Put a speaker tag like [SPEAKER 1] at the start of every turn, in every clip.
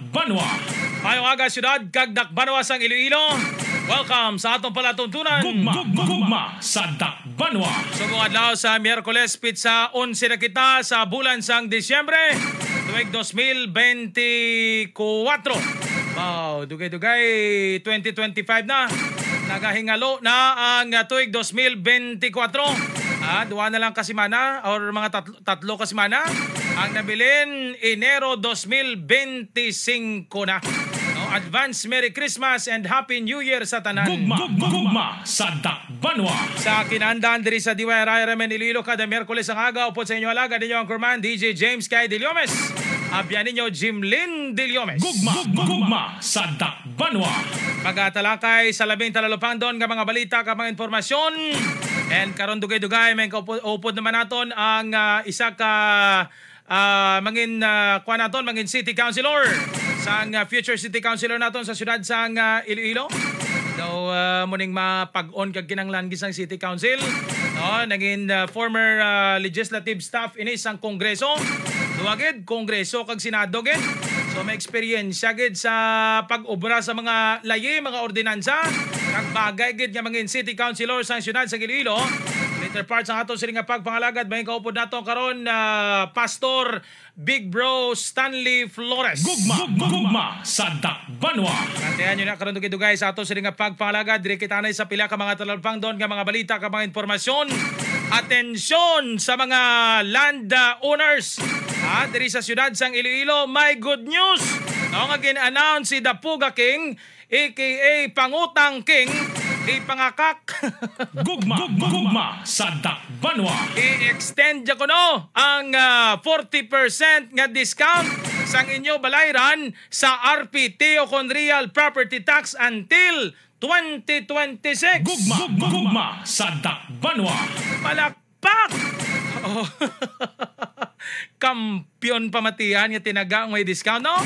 [SPEAKER 1] Banwa.
[SPEAKER 2] Mayong aga syudad kag Dakbanwa sang Iloilo. Welcome sa atong palatuntunan.
[SPEAKER 1] Gugma sa Dakbanwa.
[SPEAKER 2] Subong adlaw sa Miyerkules pitsa 11 na kita sa bulan sang Disyembre tuig 2024. Wow, dugay-dugay 2025 na. Nagahingalo na ang tuig 2024. Duwa na lang kasimana or mga tatlo kasimana ang nabilin Enero 2025 na. Advance Merry Christmas and Happy New Year sa tanan.
[SPEAKER 1] Gugma sa Dakbanwa.
[SPEAKER 2] Sa kinandaan diri sa DYRI Ramen Iloilo kada Miyerkules ang aga upod sa inyo alaga ninyo ang Kurman DJ James Kai Deliomes. Abyan ninyo Jimlyn Deliomes.
[SPEAKER 1] Gugma sa Dakbanwa.
[SPEAKER 2] Pagatalakay sa labing talalupang doon nga mga balita ka mga informasyon. And karon dugay-dugay may kaupod naman naton ang isa ka mangin City Councilor sang future City Councilor naton sa syudad sang Iloilo. So muning mapag-on kag kinanglan gisang City Council. Naging former legislative staff ini sang Kongreso. Duwagid Kongreso kag Senado gid. So may experience gid sa pag-obra sa mga layi, mga ordinansa kag bagay gid nga mangin City Councilor sang syudad sa Iloilo. Later parts ang ato sila nga pagpangalagad may kaupod nato karon Pastor Big Bro Stanley Flores.
[SPEAKER 1] Gugma sa Dakbanwa.
[SPEAKER 2] Kantayan nyo na karon dugay-dugay sa ato sila nga pagpangalagad dire kitanay sa pila ka mga talalpang doon nga mga balita ka mga informasyon. Atensyon sa mga land owners diri sa syudad sang Iloilo, may good news. Nga gin-announce si Dapuga King aka Pangutang King ipangakak.
[SPEAKER 1] Gugma sa Dakbanwa.
[SPEAKER 2] I-extend ko no ang 40% nga discount sang inyo balayran sa RPT o kon Real Property Tax until 2026.
[SPEAKER 1] Gugma sa Dakbanwa.
[SPEAKER 2] Palakpak! Kampiyon pamatihan nga tinaga ang may discount no?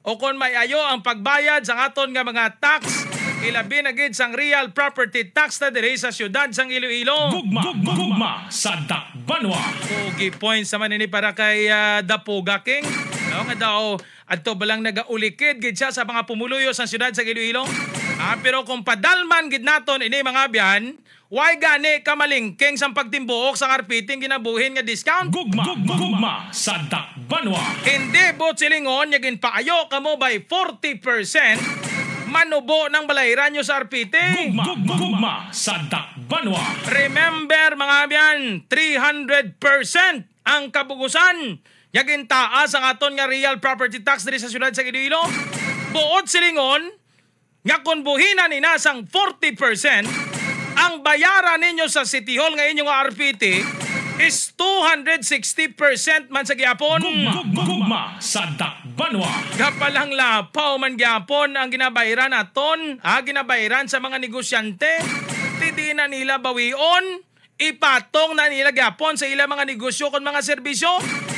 [SPEAKER 2] O kung may ayo ang pagbayad sa aton nga mga tax ilabi na gid sang Real Property Tax na diri sa syudad sang Iloilo.
[SPEAKER 1] Gugma sa Dakbanwa.
[SPEAKER 2] Pogi points naman ini para kay Dapuga King. Nga daw adto balang nagaulikid gid siya sa mga pumuluyo sa syudad sa Iloilo. Pero kung padalman gid naton ini mga biyan, why gani ka malingking sang pagtimbuok sa RPT ginabuhin nga discount?
[SPEAKER 1] Gugma sa Dakbanwa.
[SPEAKER 2] Hindi botsilingon nga ginpaayo kamo by 40%. Manubo ng balayran nyo sa RPT.
[SPEAKER 1] Gugma sa Dakbanwa.
[SPEAKER 2] Remember mga biyan, 300% ang kabugusan. Yagin taas ang aton nga real property tax diri sa syudad sa Iloilo. Buod silingon, nga kung buhinan ni nasang 40%, ang bayaran ninyo sa City Hall nga inyong RPT is 260% man sa gyapon.
[SPEAKER 1] Gugma sa Dakbanwa.
[SPEAKER 2] Kapalang lapaw man gyapon ang ginabayaran aton, ginabayaran sa mga negosyante. Hindi na nila bawion, ipatong na nila gyapon sa ilang mga negosyo kon mga serbisyo.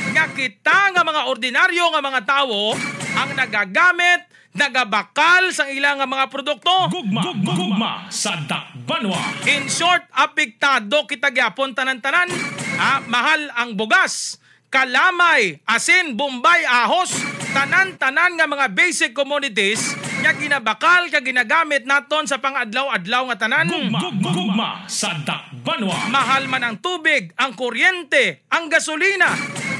[SPEAKER 2] Nga kita nga mga ordinaryo nga mga tawo ang nagagamit, nagabakal sa ilang mga produkto.
[SPEAKER 1] Gugma sa Dakbanwa.
[SPEAKER 2] In short, apektado kita gyapon tanan-tanan. Mahal ang bugas, kalamay, asin, bombay, ahos, tanan-tanan nga mga basic commodities nga ginabakal ka ginagamit naton sa pang-adlaw-adlaw nga tanan.
[SPEAKER 1] Gugma sa Dakbanwa.
[SPEAKER 2] Mahal man ang tubig, ang kuryente, ang gasolina.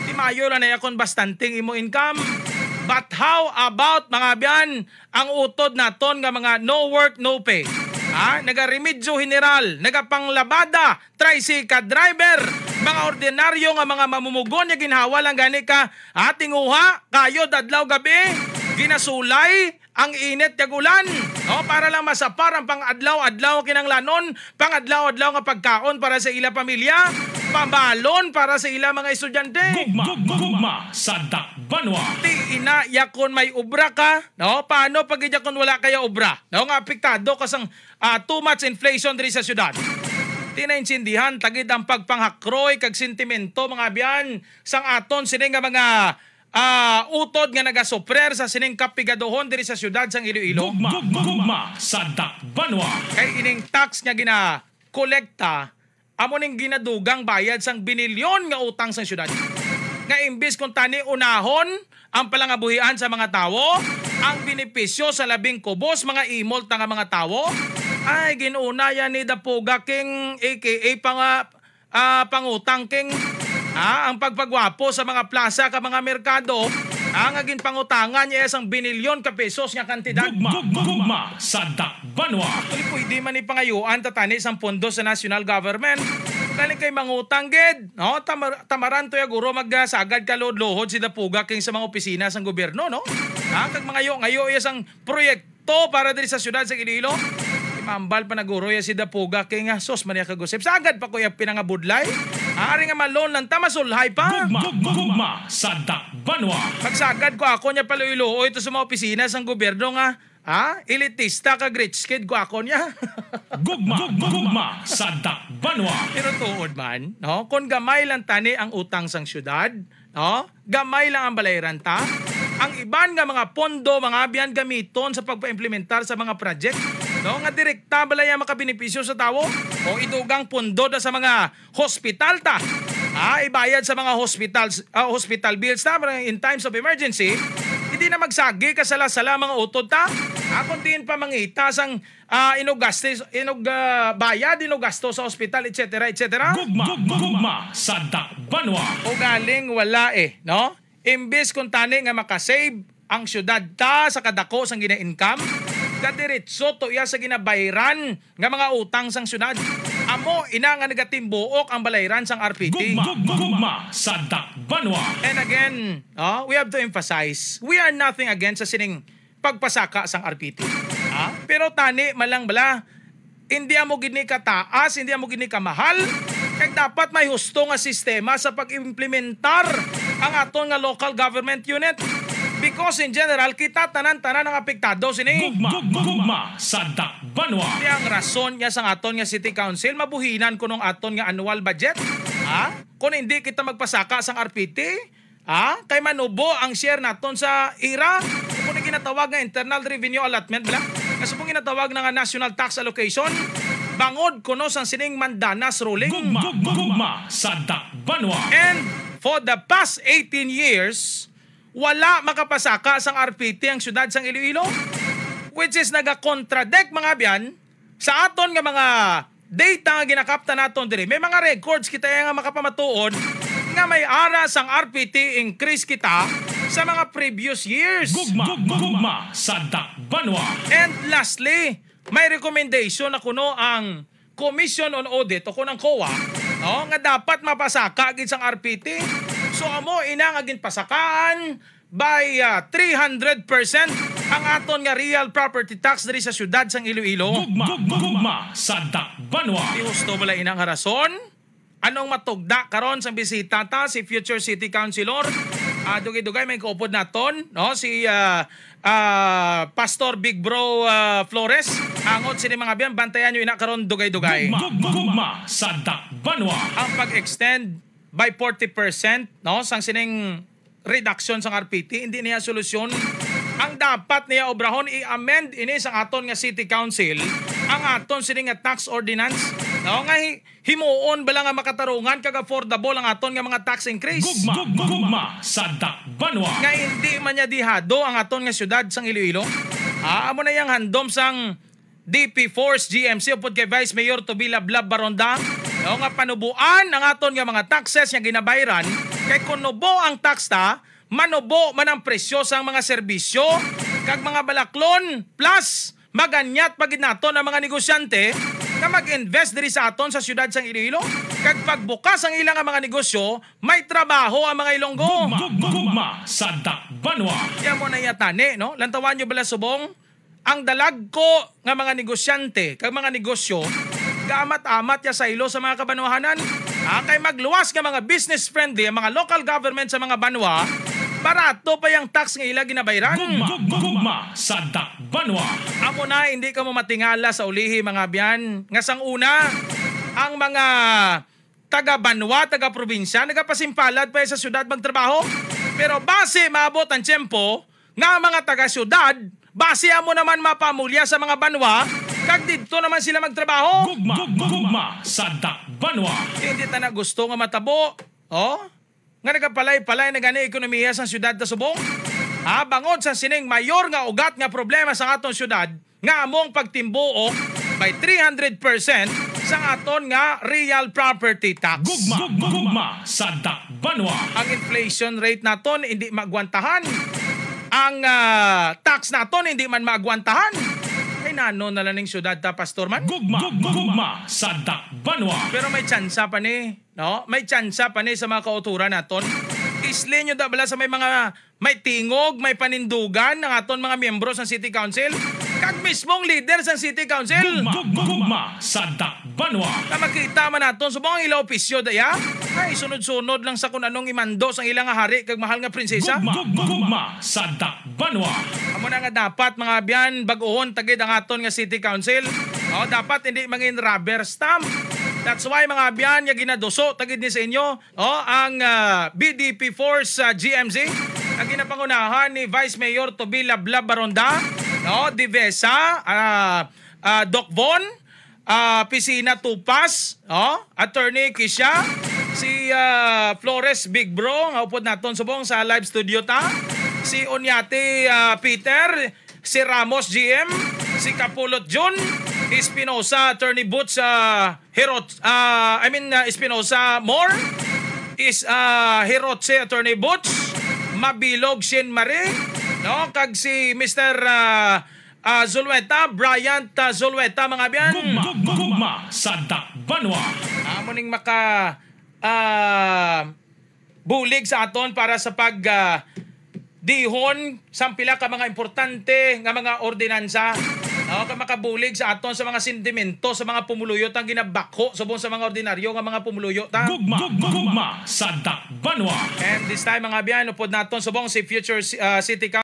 [SPEAKER 2] Di mayo na yakon bastanting imo income. But how about mga biyan ang utod naton nga mga no work, no pay? Naga-remedyo general, nagapanglabada, tricycle driver, mga ordinaryo nga mga mamumugon nga ginhawa lang gani ka tinguha, kayo dadlaw gabi, ginasulay, ang init kag ulan. Para lang masapar ang pang-adlaw-adlaw kinanglanon, pang-adlaw-adlaw nga pagkaon para sa ila pamilya, pambalon para sa ila mga estudyante.
[SPEAKER 1] Gugma sa Dakbanwa.
[SPEAKER 2] Ti ina yakon may obra ka, paano pag yakon wala kaya obra? Nga apektado kasang too much inflation diri sa syudad. Tinainsindihan tagid ang pagpanghakroy kag sentimento mga biyan sang aton sining nga mga utod nga nagasuprer sa sining kapigadohon diri sa syudad sang Iloilo.
[SPEAKER 1] Gugma sa Dakbanwa.
[SPEAKER 2] Kay ining tax nga gina-kolekta amo ning ginadugang bayad sang binilyon nga utang sa syudad. nga imbis kung tani unahon ang palangabuhian sa mga tawo, ang benepisyo sa labing kubos mga imol nga mga tawo, ay ginuna yan ni Dapuga King aka pangutang King ang pagpagwapo sa mga plaza ka mga merkado, ang aging pangutangan niya isang binilyon ka pesos nga kantidad.
[SPEAKER 1] Gugma sa Dakbanwa.
[SPEAKER 2] Actually, pwede man ipangayuan tatani sa pondo sa national government. Galing kay mangutang gid, no? Tamaran to ya guro magsagad ka lohod si Dapuga King sa mga opisina sa gobyerno, no? Kag mga ngayo isang proyekto para diri sa syudad sa Iloilo. Mambal pa naguro ya si Dapuga King sos man ya kagusip. Sagad pa kuya pinangabudlay. Ari nga malon lang tamasulhay pa.
[SPEAKER 1] Gugma sa Dakbanwa.
[SPEAKER 2] Pagsagad ko ako niya paluilo ito sa mga opisina sa gobyerno nga elitista ka rich kid ko ako niya.
[SPEAKER 1] Gugma sa Dakbanwa.
[SPEAKER 2] Pero tuod man, no? Kung gamay lang tani ang utang sang syudad, no? Gamay lang ang balayran ta. Ang iban nga mga pondo, mga abiyan gamiton sa pagpa-implementar sa mga project, no? Nga direkta balaya makabenepisyo sa tawo o idugang pondo da sa mga hospital ta. Ibayad sa mga hospital bills ta in times of emergency. Hindi na magsagi kasala-sala mga utod ta. Kundi pa mangita sang bayad, inugasto sa ospital, etc. etc.
[SPEAKER 1] Gugma sa Dakbanwa.
[SPEAKER 2] O galing wala no? Imbes kung tani nga makasave ang syudad ta sa kadako sang gina-income, kadiretso to iya sa ginabayran nga mga utang sang syudad. Amo ina nga nagatimbuok ang balayran sang RPT.
[SPEAKER 1] Gugma sa Dakbanwa.
[SPEAKER 2] And again, we have to emphasize, we are nothing against sa sining pagpasaka sang RPT. Pero tani malang bala, hindi amo gini kataas, hindi amo gini kamahal, kaya dapat may husto nga sistema sa pag-implementar ang aton nga local government unit. Because in general, kita tanan-tanan ang apektado sini.
[SPEAKER 1] Gugma sa Dakbanwa.
[SPEAKER 2] Di ang rason niya sa aton nga City Council, mabuhinan ko nung aton nga annual budget. Kung hindi kita magpasaka sang RPT, kay manubo ang share naton sa IRA, kung ginatawag nga Internal Revenue Allotment, kasi pong ginatawag nga National Tax Allocation, bangod kuno sang sining Mandanas ruling.
[SPEAKER 1] Gugma sa Dakbanwa.
[SPEAKER 2] And for the past 18 years, wala makapasaka sang RPT ang syudad sang Iloilo, which is naga-contradict mga biyan sa aton nga mga data nga ginakapta naton diri. May mga records kita nga makapamatuod nga may aras ang RPT increase kita sa mga previous years.
[SPEAKER 1] Gugma sa Dakbanwa.
[SPEAKER 2] And lastly, may recommendation na kuno ang Commission on Audit o kunang COA, nga dapat mapasaka gid sang RPT. So amo inang agin pasakaan by 300% ang aton nga real property tax diri sa syudad sang Iloilo.
[SPEAKER 1] Gugma sa Dakbanwa.
[SPEAKER 2] Di husto bala inang rason? Anong matugda karon sa bisita ta si future city councilor? Dugay-dugay may kaupod naton, no? Si Pastor Big Bro Flores. Angot sini mga biyan, bantayan nyo ina karon dugay-dugay.
[SPEAKER 1] Gugma sa Dakbanwa.
[SPEAKER 2] Ang pag-extend by 40%, no, sang sining reduction sang RPT, hindi niya solusyon. Ang dapat niya obrahon i-amend ini sa aton nga City Council ang aton sining nga tax ordinance, no, nga himuon bala nga makatarungan kag affordable ang aton nga mga tax increase.
[SPEAKER 1] Gugma sa Dakbanwa.
[SPEAKER 2] Nga hindi man niya dihado ang aton nga syudad sang Iloilo. Amo na yang handom sang DP Force GMC upod kay Vice Mayor Tobila Blab Baronda, no, nga panubuan ang aton nga mga taxes nga ginabayran kay kun nubo ang tax ta, manubo man ang presyo sang mga serbisyo kag mga balaklon, plus maganyat pagid naton ang mga negosyante nga mag-invest diri sa aton sa syudad sang Iloilo. Kag pagbukas ang ilang mga negosyo, may trabaho ang mga Ilonggo.
[SPEAKER 1] Gugma sa Dakbanwa.
[SPEAKER 2] Kaya mo na yatani, no? Lantawan nyo bala subong, ang dalag ko nga mga negosyante kag mga negosyo, gamat-amat ya sa ilo sa mga kabanwahanan. Kay magluwas nga mga business friendly ang mga local government sa mga banwa, barato pa yung tax nga ila ginabayran.
[SPEAKER 1] Gugma sa Dakbanwa.
[SPEAKER 2] Amo na hindi ka mo matingala sa ulihi mga biyan. Nga sang una, ang mga taga-banwa, taga-probinsya, nagapasimpalad pa sa syudad magtrabaho. Pero base maabot ang tiyempo nga mga taga-syudad, base amo naman mapamulya sa mga banwa, kag dito naman sila magtrabaho.
[SPEAKER 1] Gugma sa Dakbanwa.
[SPEAKER 2] Hindi ta na gusto nga matabo. nga nagapalay-palay na gani ekonomiya sa syudad ta Subong. Bangod sa sining mayor nga ugat nga problema sa atong syudad nga among pagtimbuok by 300% sa aton nga real property tax.
[SPEAKER 1] Gugma sa Dakbanwa.
[SPEAKER 2] Ang inflation rate naton hindi magwantahan. Ang tax naton hindi man magwantahan. Ay nano na lang ning syudad ta Pastor man.
[SPEAKER 1] Gugma sa Dakbanwa.
[SPEAKER 2] Pero may tsansa pa ni, no? May tsansa pa ni sa mga kauturan naton. Isli nyo da bala sa may tingog, may panindugan ng aton mga miyembro sa City Council. Kag mismong leader sa City Council.
[SPEAKER 1] Gugma sa Dakbanwa.
[SPEAKER 2] Na makita man naton sa mga ilang opisyo daya. Ay sunod-sunod lang sa kung anong imando sa ilang hari kag mahal nga prinsesa.
[SPEAKER 1] Gugma sa Dakbanwa.
[SPEAKER 2] Amo na nga dapat mga biyan bag-ohon tagid ang aton nga City Council. Dapat hindi mangin rubber stamp. That's why mga biyan nga ginaduso tagid ni sa inyo ang BDP Force GMZ ang ginapangunahan ni Vice Mayor Toby Lablab Baronda, Divesa, Doc Von, Piscina Tupas, Attorney Kisha, si Flores Big Bro, nga upod naton subong sa live studio ta, si Onyate Peter, si Ramos GM, si Kapulot Jun, Espinosa Attorney Boots Espinosa Moore, Hirotse Attorney Boots, Mabilog Shin Marie, kag si Mr. Zulweta, Bryant Zulweta mga biyan.
[SPEAKER 1] Gugma sa Dakbanwa.
[SPEAKER 2] Amo ning maka bulig sa aton para sa pag dihon sa pila ka mga importante nga mga ordinansa. Ka makabulig sa aton sa mga sentimento sa mga pumuluyot ang ginabakho subong sa mga ordinaryo nga mga pumuluyot ta.
[SPEAKER 1] Gugma sa Dakbanwa.
[SPEAKER 2] And this time mga biyan upod naton subong si future City Council